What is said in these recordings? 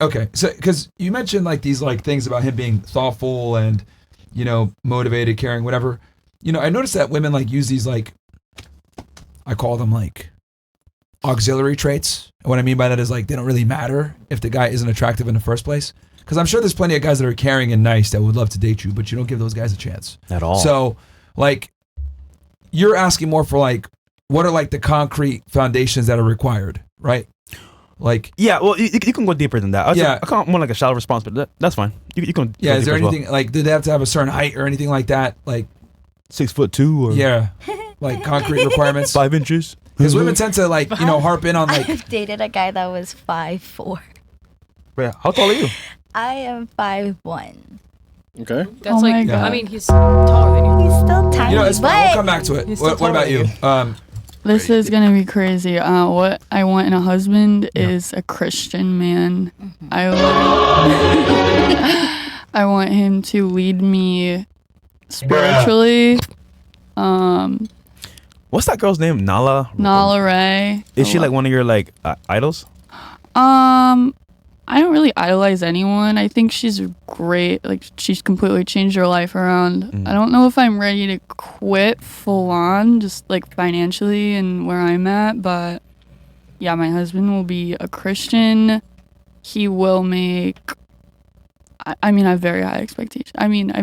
Okay, so because you mentioned like these like things about him being thoughtful and motivated, caring, whatever. I noticed that women like use these like, I call them like auxiliary traits. And what I mean by that is like they don't really matter if the guy isn't attractive in the first place. Because I'm sure there's plenty of guys that are caring and nice that would love to date you, but you don't give those guys a chance at all. So like you're asking more for like what are like the concrete foundations that are required, right? Like well, you can go deeper than that. I can't want like a shallow response, but that's fine. You can. Yeah, is there anything like did they have to have a certain height or anything like that? Like 6'2" or like concrete requirements. 5 inches. Because women tend to like harp in on like. I've dated a guy that was 5'4". Yeah, how tall are you? I am 5'1". Okay. That's I mean, he's taller than you. He's still tiny. It's fine. We'll come back to it. What about you? This is gonna be crazy. What I want in a husband is a Christian man. Mm-hmm. I want him to lead me spiritually. What's that girl's name? Nala Ray. Is she like one of your like idols? I don't really idolize anyone. I think she's great. Like she's completely changed her life around. I don't know if I'm ready to quit full on, just like financially and where I'm at. But yeah, my husband will be a Christian. He will make. I mean, I have very high expectations. I mean, I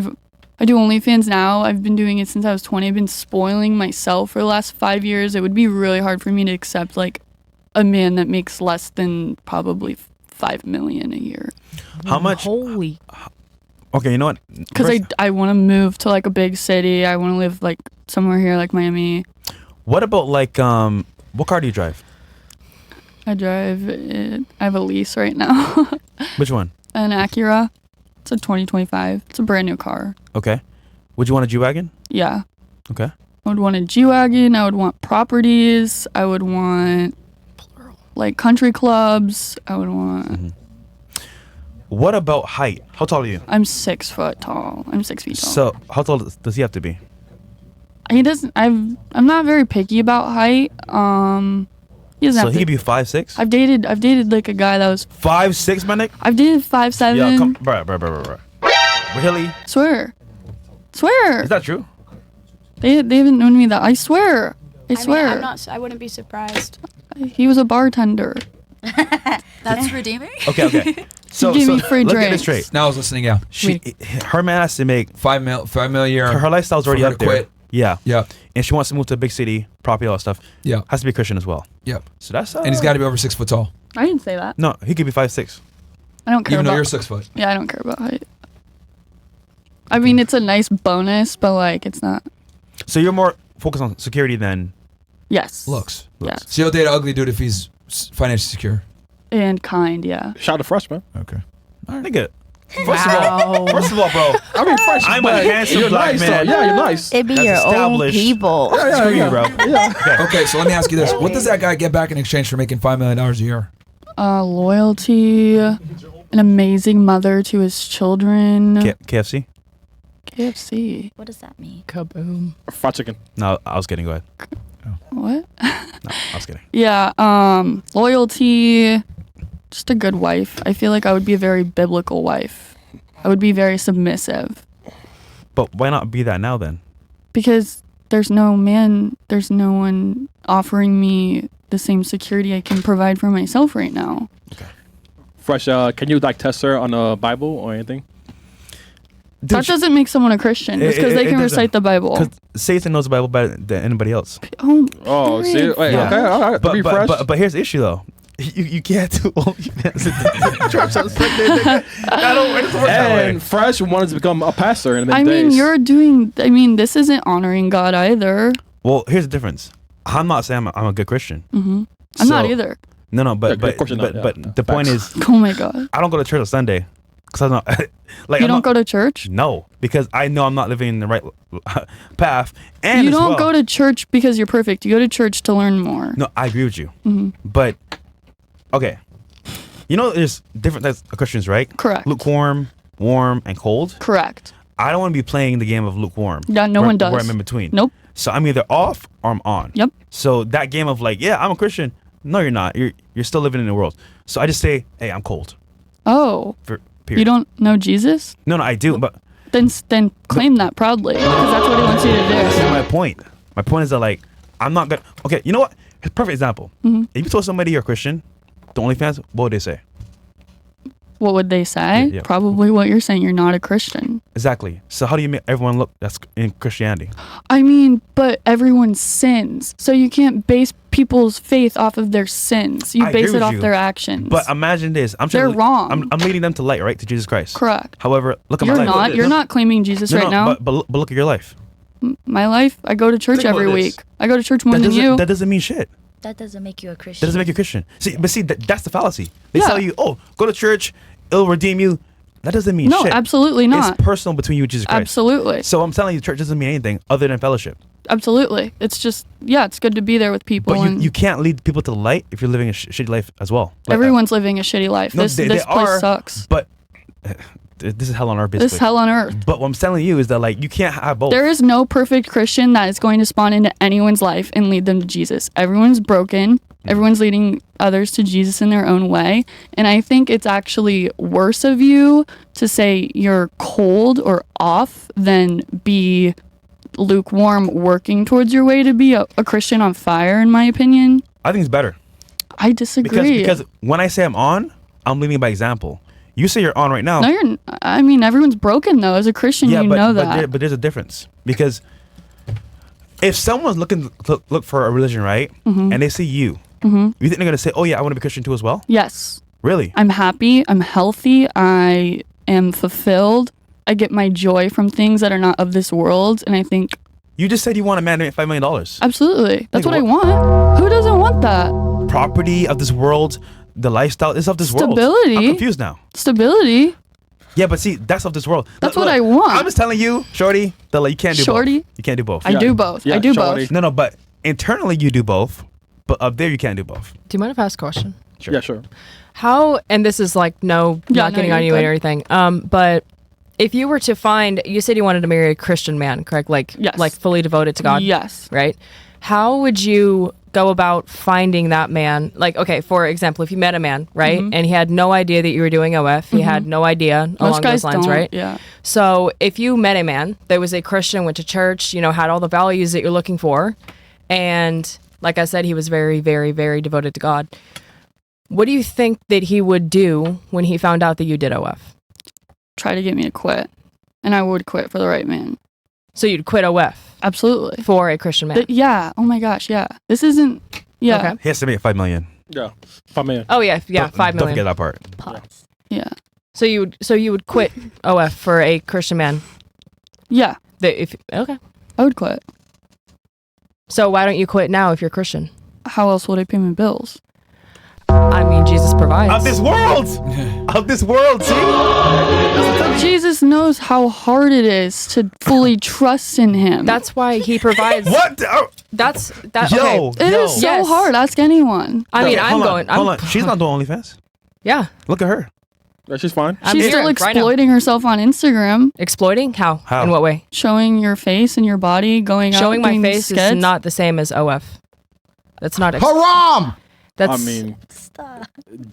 do OnlyFans now. I've been doing it since I was 20. I've been spoiling myself for the last 5 years. It would be really hard for me to accept like a man that makes less than probably $5 million a year. How much? Holy. Okay, you know what? Because I want to move to like a big city. I want to live like somewhere here, like Miami. What about like what car do you drive? I have a lease right now. Which one? An Acura. It's a 2025. It's a brand new car. Okay. Would you want a G-Wagon? Yeah. Okay. I would want a G-Wagon. I would want properties. I would want like country clubs. I would want. What about height? How tall are you? I'm 6 foot tall. I'm 6 feet tall. So how tall does he have to be? He doesn't. I'm not very picky about height. He doesn't have he to. could be 5'6". I've dated like a guy that was 5'6", my Nick. I've dated 5'7". Yeah, come, bro. Really? Swear. Is that true? They haven't known me that. I swear. I swear. Mean, I wouldn't be surprised. He was a bartender. That's redeeming. Okay. So Give me free look at drinks. this straight. Now I was listening. Yeah, her man has to make $5 million a year. Her lifestyle's already up there. Quit. Yeah. Yeah. And she wants to move to a big city, property, all that stuff. Yeah. Has to be a Christian as well. Yep. So that's and he's got to be over 6 foot tall. I didn't say that. No, he could be 5'6". I don't care Even about. though you're 6 foot. Yeah, I don't care about height. I mean, it's a nice bonus, but like, it's not. So you're more focused on security than Yes. Looks. Yes. So you'll date an ugly dude if he's financially secure. And kind, yeah. Shout out to Fresh, man. Okay. Nigga. First of all, bro. I mean, Fresh. I'm a handsome black nice, man. though. Yeah, you're nice. It'd be That's your own established. people. Screw you, bro. Okay, so let me ask you this: what does that guy get back in exchange for making $5 million a year? Loyalty, an amazing mother to his children. KFC? KFC. What does that mean? Kaboom. Fried chicken. No, I was kidding. Go ahead. What? No, I was kidding. Yeah, loyalty, just a good wife. I feel like I would be a very biblical wife. I would be very submissive. But why not be that now then? Because there's no one offering me the same security I can provide for myself right now. Okay. Fresh, can you like test her on the Bible or anything? Dude, That doesn't make someone a Christian just because they can recite the Bible. Because Satan knows the Bible better than anybody else. Oh, see? Wait, Yeah. okay, all right. Be fresh. But here's the issue though. You can't do OnlyFans. It doesn't work that way. And Fresh wanted to become a pastor in the I days. mean, this isn't honoring God either. Well, here's the difference. I'm not saying I'm a good Christian. Mm-hmm. I'm not either. No, but Yeah, of course you're not, yeah. the point is, Oh my God. I don't go to church on Sunday because I'm not like You I'm don't not, go to church? No, because I know I'm not living in the right path. And You as don't well, go to church because you're perfect. You go to church to learn more. No, I agree with you. Mhm. But okay, you know, there's different types of Christians, right? Correct. Lukewarm, warm, and cold. Correct. I don't want to be playing the game of lukewarm. Yeah, no one does. Where I'm in between. Nope. So I'm either off or I'm on. Yep. So that game of like, yeah, I'm a Christian. No, you're not. You're still living in the world. So I just say, hey, I'm cold. Oh, Period. you don't know Jesus? No, I do, but Then claim that proudly, because that's what he wants you to this do. is my point. My point is that like I'm not gonna. Okay, you know what? Perfect example. Mm-hmm. If you told somebody you're a Christian, the OnlyFans, what would they say? What would they say? Yeah. Probably what you're saying. You're not a Christian. Exactly. So how do you make everyone look that's in Christianity? I mean, but everyone sins, so you can't base people's faith off of their sins. You I agree base it with off you. their actions. But imagine this. They're wrong. I'm leading them to light, right? To Jesus Christ. Correct. However, look at You're my life. not. You're not claiming Jesus right now. But look at your life. My life, I go to church Think about every this. week. I go to church more than you. That doesn't mean shit. That doesn't make you a That Christian. doesn't make you a Christian. See, that's the fallacy. They Yeah. tell you, oh, go to church, it'll redeem you. That doesn't mean No, shit. absolutely not. It's personal between you and Jesus Christ. Absolutely. So I'm telling you, church doesn't mean anything other than fellowship. Absolutely. It's just, yeah, it's good to be there with people. But and you can't lead people to the light if you're living a shitty life as well. Like, everyone's living a shitty life. no, This they place are, sucks. But this is hell on earth, basically. This is hell on earth. But what I'm telling you is that like you can't have both. There is no perfect Christian that is going to spawn into anyone's life and lead them to Jesus. Everyone's broken. Everyone's leading others to Jesus in their own way. And I think it's actually worse of you to say you're cold or off than be lukewarm working towards your way to be a Christian on fire, in my opinion. I think it's better. I disagree. Because when I say I'm on, I'm leading by example. You say you're on right now. No, I mean, everyone's broken though. As a Christian, you know that. But there's a difference. Because if someone's looking to look for a religion, right? Mm-hmm. And they see you, you think they're going to say, oh yeah, I want to be Christian too as well? Yes. Really? I'm happy. I'm healthy. I am fulfilled. I get my joy from things that are not of this world. And I think, You just said you want a man to make $5 million. absolutely, that's Like, what I want. Who doesn't want that? Property of this world, the lifestyle is of this world. Stability. I'm confused now. Stability. Yeah, but see, that's of this world. That's what I want. I'm just telling you, shorty, that like, you can't do Shorty? both. You can't do both. I do both. Yeah, I do shorty. both. No, but internally you do both. But up there you can't do both. Do you mind if I ask a question? Sure. Yeah, sure. How, and this is like not getting you're on you good. and everything, but if you were to find, you said you wanted to marry a Christian man, correct? Like, Yes. like fully devoted to God? Yes. Right? How would you go about finding that man? Like, okay, for example, if you met a man, right? Mm-hmm. And he had no idea that you were doing OF, he had no idea Most along guys those lines, don't. right? Yeah. So if you met a man that was a Christian, went to church, had all the values that you're looking for, and like I said, he was very, very, very devoted to God. What do you think that he would do when he found out that you did OF? Try to get me to quit. And I would quit for the right man. So you'd quit OF Absolutely. for a Christian man? Yeah. Oh my gosh. Yeah. This isn't. Yeah. Okay. He has to make $5 million. Yeah. $5 million. Oh yeah, Don't- 5 Don't million. forget that part. Pots. Yeah. So you would quit OF for a Christian man? Yeah. Okay. I would quit. So why don't you quit now if you're Christian? How else would I pay my bills? I mean, Jesus provides. Of this world! Of this world, see? Jesus knows how hard it is to fully trust in him. That's why he provides. What? That's that. Yo, Okay. It yo. is so Yes. hard. Ask anyone. I mean, Okay, I'm hold on, going. Hold on. She's not doing OnlyFans. Yeah. Look at her. Yeah, she's fine. I'm She's here still right now. exploiting herself on Instagram, Exploiting? How? How? In what way? showing your face and your body, going out, Showing my doing face skits. is not the same as OF. That's not. Haram! That's. I mean, Stop.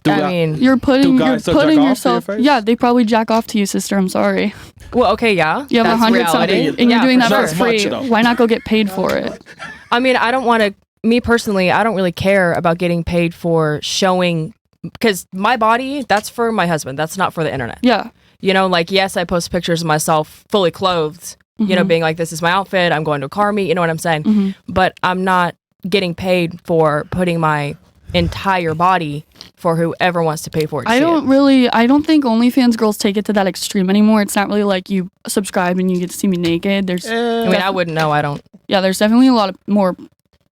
I mean, You're putting Do guys still jack off to yourself. your face? Yeah, they probably jack off to you, sister. I'm sorry. well, okay, yeah. You have that's 100 reality. something, and you're doing that for for sure. much, free. though. Why not go get paid for it? I mean, I don't want to. Me personally, I don't really care about getting paid for showing, because my body, that's for my husband. That's not for the internet. Yeah. Like, yes, I post pictures of myself fully clothed, being like, this is my outfit, I'm going to a car meet, you know what I'm saying? But I'm not getting paid for putting my entire body for whoever wants to pay for it. I don't think OnlyFans girls take it to that extreme anymore. It's not really like you subscribe and you get to see me naked. There's I mean, I wouldn't know. I don't. yeah, there's definitely a lot of more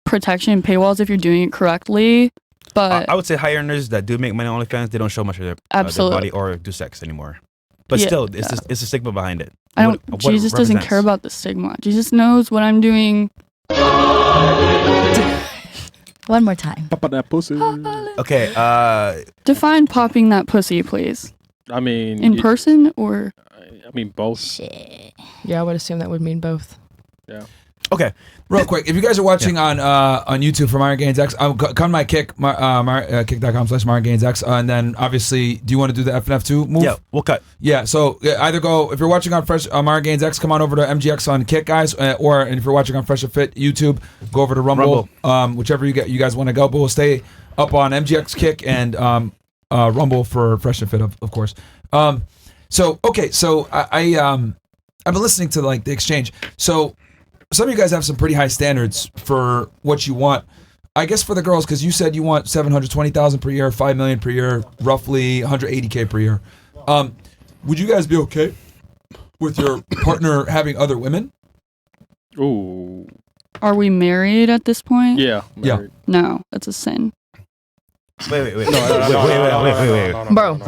protection and paywalls if you're doing it correctly. But I would say high earners that do make money on OnlyFans, they don't show much of their Absolutely. body or do sex anymore. But Yeah. still, it's a stigma behind it. I don't. What it Jesus doesn't represents. care about the stigma. Jesus knows what I'm doing. One more time. Pop out that pussy. Okay, Define popping that pussy, please. I mean, In person or I mean, both. Shit. Yeah, I would assume that would mean both. Yeah. Okay. Real quick, if you guys are watching on YouTube for Myron Gaines X, come to my kick, kick.com/Myron Gaines X, and then obviously, do you want to do the FNF2 move? Yeah, we'll cut. Yeah, so either go, if you're watching on Fresh Myron Gaines X, come on over to MGX on Kick, guys, and if you're watching on Fresh and Fit YouTube, go over to Rumble. Whichever you guys want to go, but we'll stay up on MGX Kick and Rumble for Fresh and Fit, of course. So I've been listening to like the exchange. So some of you guys have some pretty high standards for what you want. I guess for the girls, because you said you want $720,000 per year, $5 million per year, roughly $180K per year. Would you guys be okay with your partner having other women? Ooh. Are we married at this point? Yeah. Yeah. married. No, that's a sin. Wait. Wait. Bro. Make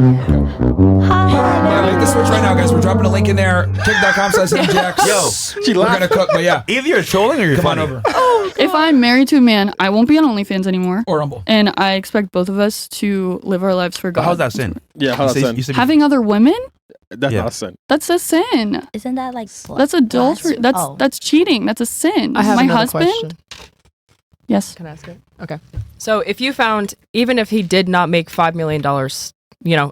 the switch right now, guys. We're dropping a link in there. Kick.com/MGX. Yo, we're gonna cook, but yeah. either you're trolling or you're Come on funny. over. If I'm married to a man, I won't be on OnlyFans anymore. Or Rumble. And I expect both of us to live our lives for But God. how's that sin? Yeah, how's that sin? You said Having other women? That's Yeah. not a sin. That's a sin. Isn't that like That's adultery. That's cheating. That's a sin. I have My another husband? question. Yes. Can I ask it? Okay. So if you found, even if he did not make $5 million,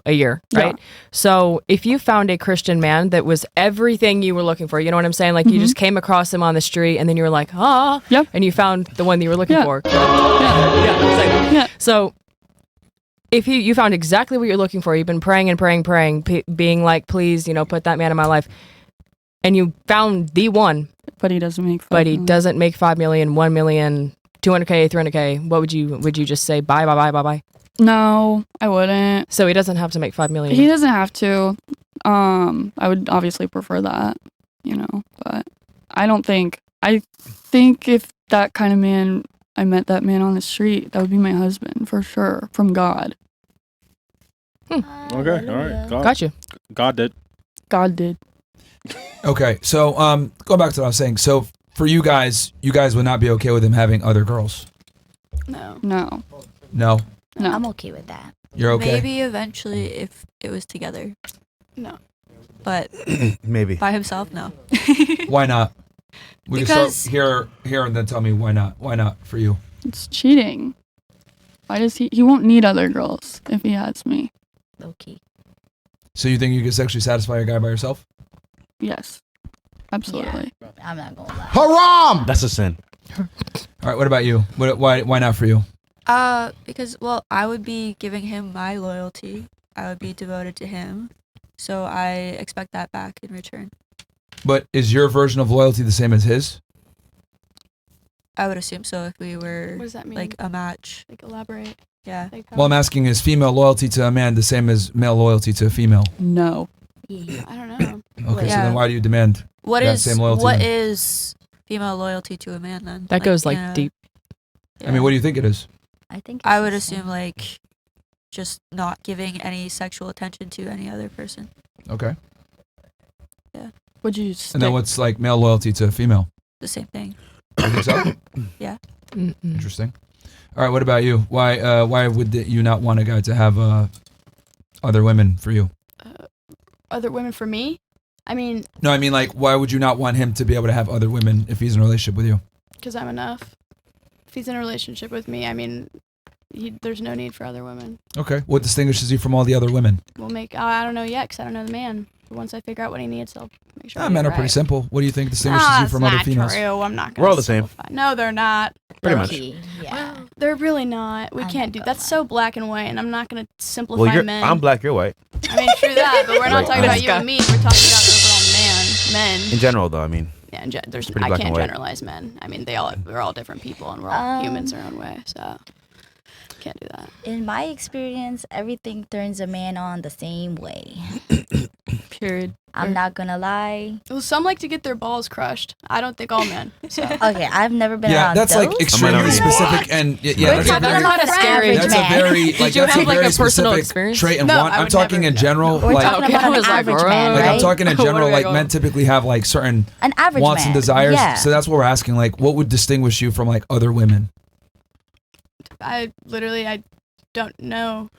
a year, right? Yeah. So if you found a Christian man that was everything you were looking for, you know what I'm saying? Like you just came across him on the street and then you were like, Yep. and you found the one that you were looking Yeah. for. Yeah. Exactly. Yeah. So if you found exactly what you're looking for, you've been praying and praying, being like, please, put that man in my life. And you found the one, But he doesn't make but he doesn't make 5 million, 1 million, 200K, 300K. What would you just say? Bye. No, I wouldn't. So he doesn't have to make 5 million. He doesn't have to. I would obviously prefer that, but I think if that kind of man, I met that man on the street, that would be my husband for sure, from God. Okay, all right. Got you. God did. God did. Okay, so go back to what I was saying. So for you guys would not be okay with him having other girls? No. No, I'm okay with that. you're okay. Maybe eventually if it was together. No. But maybe. by himself, no. Why not? We can Because- start here and then tell me why not. Why not for you? It's cheating. Why does he won't need other girls if he has me. Low key. So you think you can sexually satisfy your guy by yourself? Yes. Absolutely. I'm not gonna lie. Haram! That's a sin. All right. What about you? Why not for you? Because I would be giving him my loyalty. I would be devoted to him. So I expect that back in return. But is your version of loyalty the same as his? I would assume so if we were What does that mean? like a match. Like elaborate. Yeah. Like Well, I'm asking, is female loyalty to a man the same as male loyalty to a female? No. Yeah. I don't know. Okay, so Yeah. then why do you demand? What That is same loyalty what then. is female loyalty to a man then? That goes like yeah, deep. I mean, what do you think it is? I think I it's would the assume same. like just not giving any sexual attention to any other person. Okay. Would you stick? And then what's like male loyalty to a female? The same thing. You think so? Mm-mm. Interesting. All right. What about you? Why would you not want a guy to have other women for you? Other women for me? I mean, No, I mean like, why would you not want him to be able to have other women if he's in a relationship with you? because I'm enough. If he's in a relationship with me, I mean, there's no need for other women. Okay. What distinguishes you from all the other women? We'll make, I don't know yet because I don't know the man. But once I figure out what he needs, I'll make sure. I Men do are it pretty right. simple. What do you think distinguishes you That's from other not females? true. I'm not We're all gonna the same. simplify. No, they're not. Pretty Low much. key, yeah. They're really not. We I'm can't do not that's gonna so black and white, and I'm not gonna simplify Well, men. I'm black, you're white. I mean, true that, but we're not Right. talking about you and me. We're talking about overall men. In general, though, I mean. Yeah, and there's pretty I black and can't white. generalize men. I mean, we're all different people, and we're all humans in our own way. So can't do that. In my experience, everything turns a man on the same way. Period. I'm not gonna lie. Well, some like to get their balls crushed. I don't think all men. So Okay, I've never been Yeah, around that's those. like extremely minority. specific, and yeah, We're that's a talking very, about That's a scary. average that's a man. very Did like you that's have, a like, very a personal specific experience? trait and No, want. I I'm would talking never in know. general, We're like talking Okay, about I an was like, average bro. man, like right? I'm talking in What general, are we like going? men typically have like certain An average wants man. and desires. Yeah. So that's what we're asking. Like, what would distinguish you from like other women? I don't know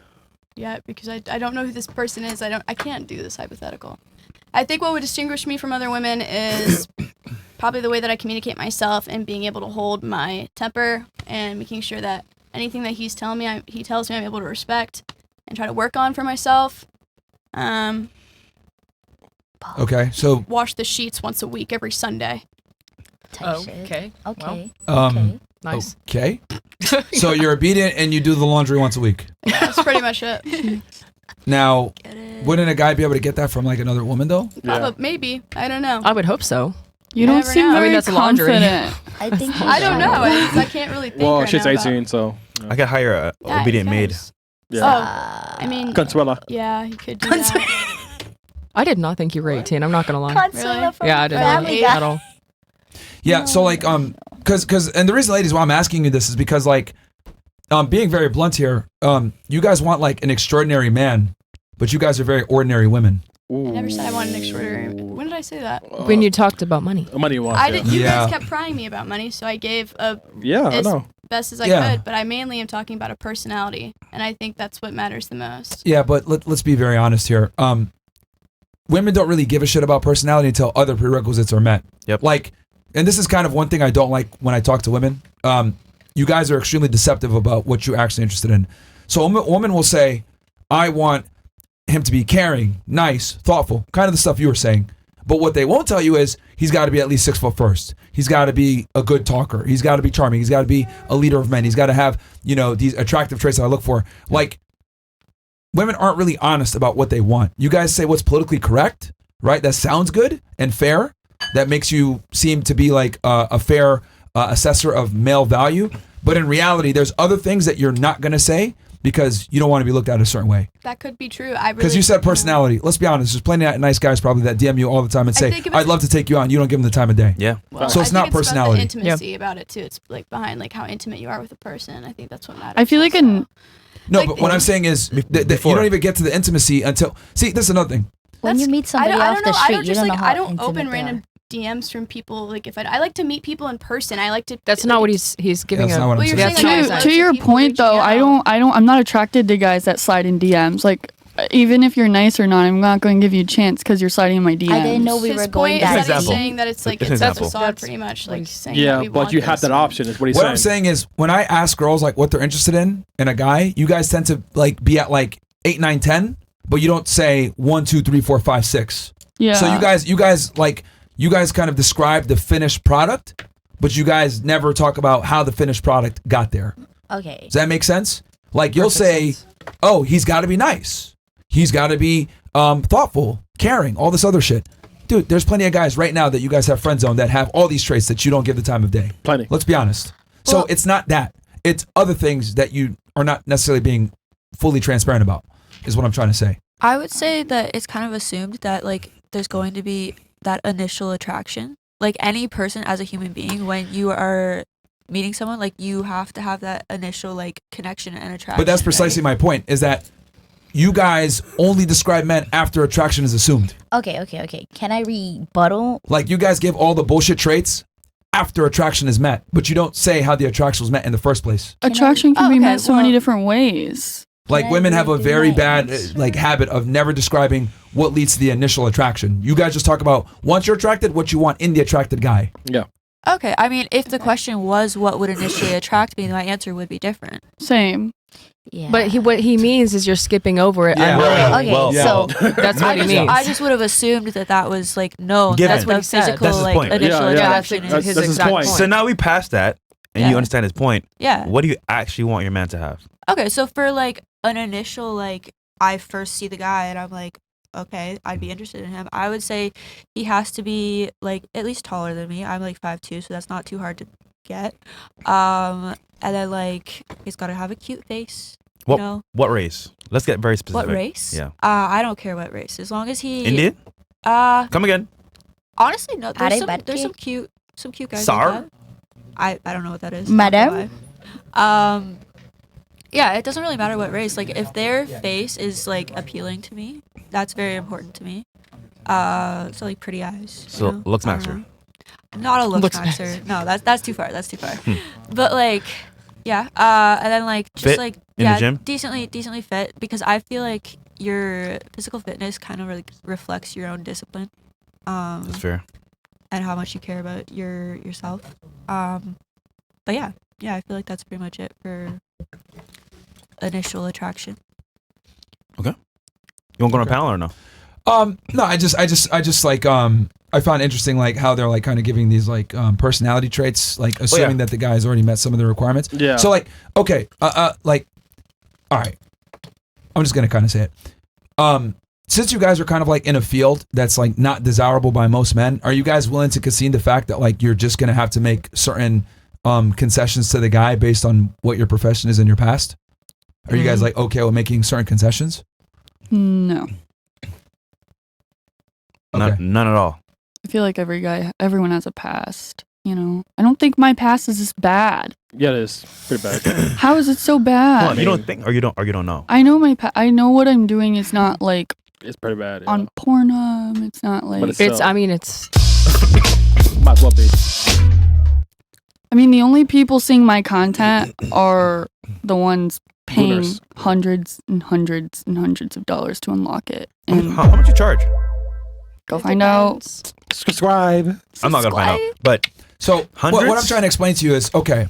yet because I don't know who this person is. I can't do this hypothetical. I think what would distinguish me from other women is probably the way that I communicate myself and being able to hold my temper and making sure that anything that he tells me, I'm able to respect and try to work on for myself. Okay, so Wash the sheets once a week, every Sunday. Type shit. Okay. Okay. um, Nice. okay. So you're obedient and you do the laundry once a week. That's pretty much it. Now, Get it? wouldn't a guy be able to get that from like another woman though? But maybe. I don't know. I would hope so. You I don't never seem know. I very mean, that's laundry. confident. I think I don't know. I can't really think Well, right she's now about- 18, so. I could hire a Yeah, obedient maid. guys. Yeah. Oh, I mean, Consuela. yeah, you could do that. I did not think you were 18. I'm not gonna lie. Consuela from Yeah, I did not Family at Guy. all. Yeah, so like cuz and the reason, ladies, why I'm asking you this is because like being very blunt here, you guys want like an extraordinary man, but you guys are very ordinary women. I never said I wanted an extraordinary. When did I say that? When you talked about money. Money was. I did. You Yeah. guys kept prying me about money, so I gave a Yeah, I as know. best as I Yeah. could. But I mainly am talking about a personality, and I think that's what matters the most. Yeah, but let's be very honest here. Women don't really give a shit about personality until other prerequisites are met. Yep. Like, and this is kind of one thing I don't like when I talk to women. You guys are extremely deceptive about what you're actually interested in. So a woman will say, I want him to be caring, nice, thoughtful, kind of the stuff you were saying. But what they won't tell you is he's got to be at least 6 foot first. He's got to be a good talker. He's got to be charming. He's got to be a leader of men. He's got to have, these attractive traits that I look for. Like, women aren't really honest about what they want. You guys say what's politically correct, right? That sounds good and fair. That makes you seem to be like a fair assessor of male value. But in reality, there's other things that you're not going to say because you don't want to be looked at a certain way. That could be true. I Because really you said personality. Let's be honest. There's plenty of nice guys probably that DM you all the time and I say, think if it's- I'd love to take you on. You don't give them the time of day. Yeah. Well, So it's I not think personality. It's about the intimacy about it too. It's like behind like how intimate you are with a person. I think that's what matters. I feel like also. an No, Like, but what I'm saying is that you Before. don't even get to the intimacy until... See, this is another thing. When you meet somebody I off don't the know. street, I don't you just don't like. know how I don't intimate open they random are. DMs from people. Like if I like to meet people in person. I like to. That's not what he's giving That's a. not what I'm Well, you're saying. That's saying, not like, what I he's to like your people point reaching though, out. I'm not attracted to guys that slide in DMs. Like even if you're nice or not, I'm not going to give you a chance because you're sliding in my DMs. I didn't know we His were going point that is that he's example. saying that it's like It's an it's a example. facade, pretty much. Like saying Yeah, that we but want you have this. that option. Is what he's What saying. I'm saying is when I ask girls like what they're interested in a guy, you guys tend to like be at like 8, 9, 10, but you don't say 1, 2, 3, 4, 5, 6. Yeah. So you guys kind of describe the finished product, but you guys never talk about how the finished product got there. Okay. Does that make sense? Like you'll say, oh, he's got to be nice. He's got to be thoughtful, caring, all this other shit. Dude, there's plenty of guys right now that you guys have friend zone that have all these traits that you don't give the time of day. Plenty. Let's be honest. So Well- it's not that. It's other things that you are not necessarily being fully transparent about, is what I'm trying to say. I would say that it's kind of assumed that like there's going to be that initial attraction. Like any person as a human being, when you are meeting someone, like you have to have that initial like connection and attraction. But that's precisely my point, is that you guys only describe men after attraction is assumed. Okay. Can I rebuttal? Like you guys give all the bullshit traits after attraction is met, but you don't say how the attraction was met in the first place. Attraction can Oh, be okay, met so many well- different ways. Like Can I women have a redo very my bad answer? like habit of never describing what leads to the initial attraction. You guys just talk about once you're attracted, what you want in the attracted guy. Yeah. Okay, I mean, if the question was what would initially attract me, then my answer would be different. Same. Yeah. But what he means is you're skipping over it. Yeah. unknowingly. Okay, Well, so That's what he means. I just would have assumed that was like no, Given. that's That's what the he said. physical That's his like point. initial Yeah, yeah. attraction That's is. his That's his exact point. point. So now we passed that, and you Yeah. understand his point. Yeah. What do you actually want your man to have? Okay, so for like an initial like I first see the guy and I'm like, okay, I'd be interested in him. I would say he has to be like at least taller than me. I'm like 5'2", so that's not too hard to get. And then like he's got to have a cute face. What You know, what race? Let's get very specific. what race? Yeah. I don't care what race, as long as he. Indian? Come again. Honestly, no. There's some Arabatki? cute guys. Sar? Like that. I don't know what that is. not gonna lie. Yeah, it doesn't really matter what race. Like if their face is like appealing to me, that's very important to me. So like pretty eyes. So, you know? looks I don't maxer. know. Not a looks Looks maxer. No, that's too far. That's too far. But like, yeah. And then like just Fit like in the yeah, gym? decently fit, because I feel like your physical fitness kind of like reflects your own discipline. That's fair. and how much you care about yourself. But yeah, I feel like that's pretty much it for initial attraction. Okay. You want to go on a panel or no? No, I just like I found interesting like how they're like kind of giving these like personality traits, like assuming that the guy's already met some of the requirements. Yeah. So like, okay, like, all right, I'm just gonna kind of say it. Since you guys are kind of like in a field that's like not desirable by most men, are you guys willing to concede the fact that like you're just gonna have to make certain concessions to the guy based on what your profession is in your past? Are you guys like okay with making certain concessions? No. Okay. None at all. I feel like everyone has a past, you know. I don't think my past is this bad. Yeah, it is pretty bad. How is it so bad? Hold on, you don't think, or you don't know. I know I know what I'm doing is not like It's pretty bad. Yeah. on Pornhub. It's not like But It's. I mean, it's. might as well be. I mean, the only people seeing my content are the ones paying Booners. hundreds and hundreds and hundreds of dollars to unlock it. How And much you charge? go find out. Subscribe. I'm not gonna find out. But So what I'm Hundreds? trying to explain to you is okay.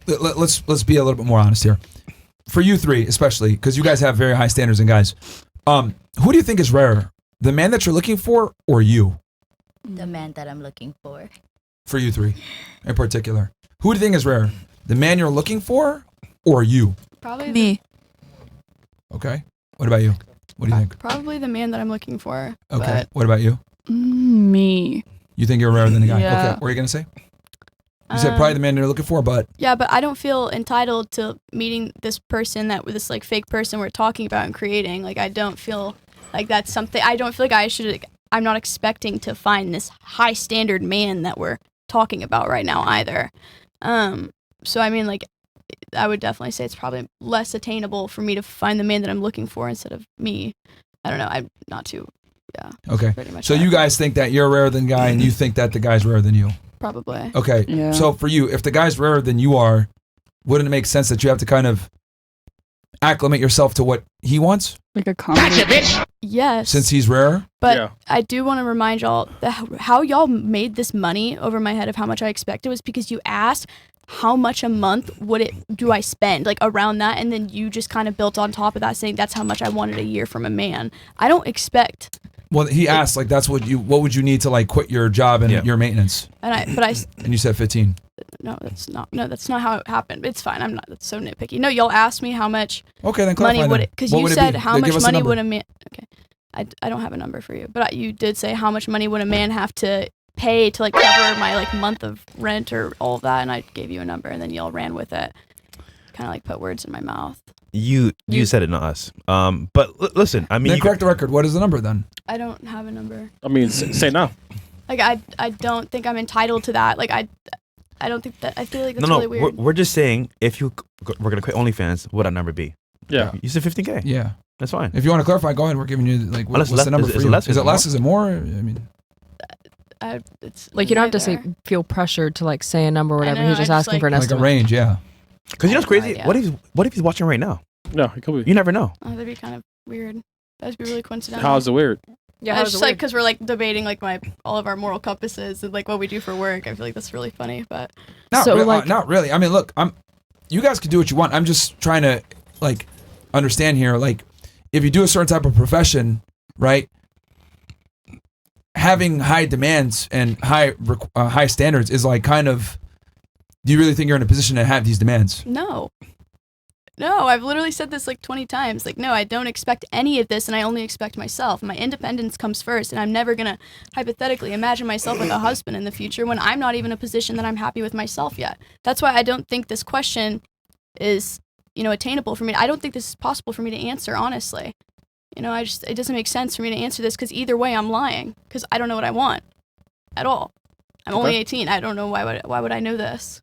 Let's be a little bit more honest here. For you three, especially because you guys have very high standards and guys, who do you think is rarer, the man that you're looking for, or you? The man that I'm looking for. For you three, in particular, who do you think is rarer, the man you're looking for, or you? Probably Me. Okay. What about you? What do you think? Probably the man that I'm looking for. Okay. But, What about you? Me. You think you're rarer than the guy? Yeah. Okay. What are you gonna say? You said probably the man you're looking for, but yeah, but I don't feel entitled to meeting this person this like fake person we're talking about and creating. Like I don't feel like that's something. I don't feel like I should. I'm not expecting to find this high standard man that we're talking about right now either. So I mean, like, I would definitely say it's probably less attainable for me to find the man that I'm looking for instead of me. I don't know. I'm not too. Yeah. okay. Pretty much. So you guys think that you're rarer than the guy, and you think that the guy's rarer than you. probably. Okay. Yeah. So for you, if the guy's rarer than you are, wouldn't it make sense that you have to kind of acclimate yourself to what he wants Like a comedy. Yes. since he's rarer? But Yeah. I do want to remind y'all that how y'all made this money over my head of how much I expected was because you asked how much a month do I spend like around that, and then you just kind of built on top of that saying that's how much I wanted a year from a man. I don't expect, Well, he asked like what would you need to like quit your job and Yeah. your maintenance, and and you said 15. no, that's not how it happened. It's fine. I'm not. That's so nitpicky. No, y'all asked me how much Okay, then clarify money would then. it, because What you would it said be? how Then much give us a money number. would a man. Okay, I don't have a number for you, but you did say how much money would a man have to pay to like cover my like month of rent or all of that, and I gave you a number, and then y'all ran with it, kind of like put words in my mouth. You said it, not us. But listen, I mean, Then you correct the record. What is the number then? I don't have a number. I mean, say now. Like I don't think I'm entitled to that. Like I don't think that. I feel like that's no, really weird. we're just saying if we're gonna quit OnlyFans, what would that number be? Yeah. You said 15K. Yeah. That's fine. If you want to clarify, go ahead. We're giving you like Unless what's the number is for it you? less, Is is it it less? Is it more? I mean, It's Like you don't have to neither. feel pressured to like say a number or whatever. know, He's just I just, asking for an like a estimate. range, yeah. Because you know what's crazy? idea. What if he's watching right now? No, it could be. You never know. Oh, that'd be kind of weird. That'd be really coincidental. How's it weird? Yeah, It's just like because we're like debating like all of our moral compasses and like what we do for work. I feel like that's really funny, but Not, So, re- like- not really. I mean, look, you guys can do what you want. I'm just trying to like understand here. Like, if you do a certain type of profession, right? Having high demands and high standards is like kind of. Do you really think you're in a position to have these demands? no, I've literally said this like 20 times. Like, no, I don't expect any of this, and I only expect myself. My independence comes first, and I'm never gonna hypothetically imagine myself with a husband in the future when I'm not even in a position that I'm happy with myself yet. That's why I don't think this question is, attainable for me. I don't think this is possible for me to answer, honestly. It doesn't make sense for me to answer this because either way I'm lying because I don't know what I want at all. I'm only 18. I don't know why would I know this.